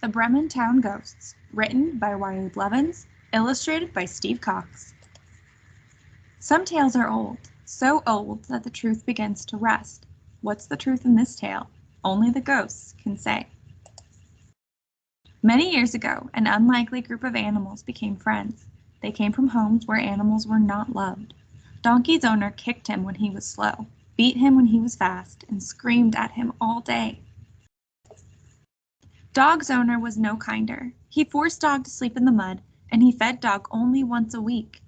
The Bremen Town Ghosts, written by Wiley Blevins, illustrated by Steve Cox. Some tales are old, so old that the truth begins to rust. What's the truth in this tale? Only the ghosts can say. Many years ago, an unlikely group of animals became friends. They came from homes where animals were not loved. Donkey's owner kicked him when he was slow, beat him when he was fast, and screamed at him all day. Dog's owner was no kinder. He forced Dog to sleep in the mud, and he fed Dog only once a week.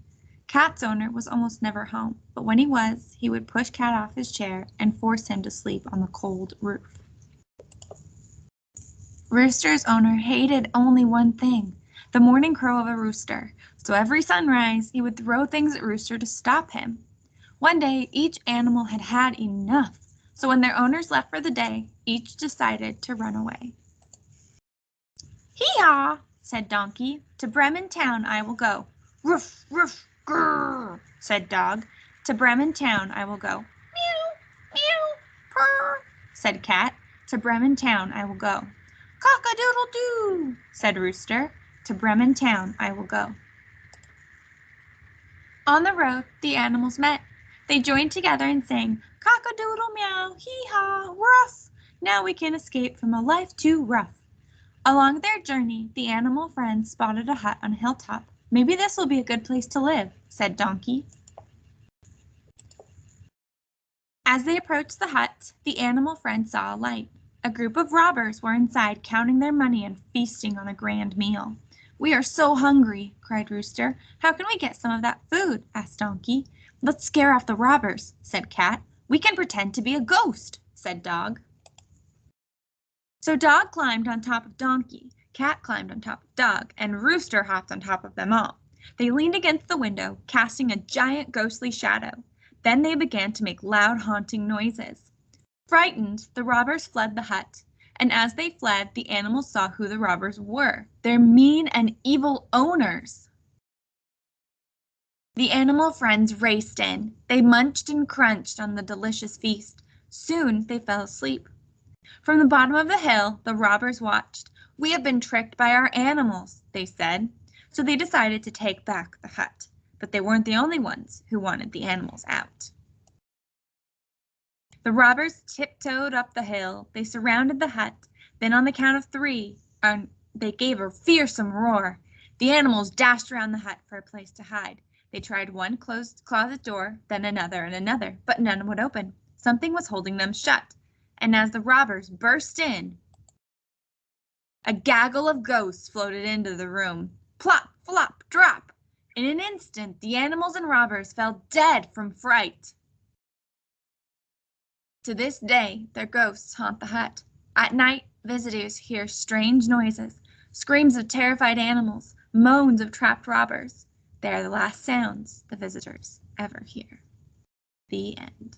Cat's owner was almost never home, but when he was, he would push Cat off his chair and force him to sleep on the cold roof. Rooster's owner hated only one thing, the morning crow of a rooster, so every sunrise he would throw things at Rooster to stop him. One day, each animal had had enough, so when their owners left for the day, each decided to run away. "Hee-haw," said Donkey, "to Bremen town I will go." "Roof, roof, grrr," said Dog, "to Bremen town I will go." "Meow, meow, purr," said Cat, "to Bremen town I will go." "Cock-a-doodle-doo," said Rooster, "to Bremen town I will go." On the road, the animals met. They joined together and sang, "Cock-a-doodle-meow, hee-haw, ruff. Now we can escape from a life too rough." Along their journey, the animal friends spotted a hut on a hilltop. "Maybe this will be a good place to live," said Donkey. As they approached the hut, the animal friends saw a light. A group of robbers were inside counting their money and feasting on a grand meal. "We are so hungry," cried Rooster. "How can we get some of that food?" asked Donkey. "Let's scare off the robbers," said Cat. "We can pretend to be a ghost," said Dog. So Dog climbed on top of Donkey, Cat climbed on top of Dog, and Rooster hopped on top of them all. They leaned against the window, casting a giant ghostly shadow. Then they began to make loud haunting noises. Frightened, the robbers fled the hut, and as they fled, the animals saw who the robbers were, their mean and evil owners. The animal friends raced in. They munched and crunched on the delicious feast. Soon they fell asleep. From the bottom of the hill, the robbers watched. "We have been tricked by our animals," they said. So they decided to take back the hut. But they weren't the only ones who wanted the animals out. The robbers tiptoed up the hill. They surrounded the hut. Then on the count of 3, they gave a fearsome roar. The animals dashed around the hut for a place to hide. They tried one closed closet door, then another and another, but none would open. Something was holding them shut. And as the robbers burst in, a gaggle of ghosts floated into the room. Plop, flop, drop! In an instant, the animals and robbers fell dead from fright. To this day, their ghosts haunt the hut. At night, visitors hear strange noises, screams of terrified animals, moans of trapped robbers. They are the last sounds the visitors ever hear. The end.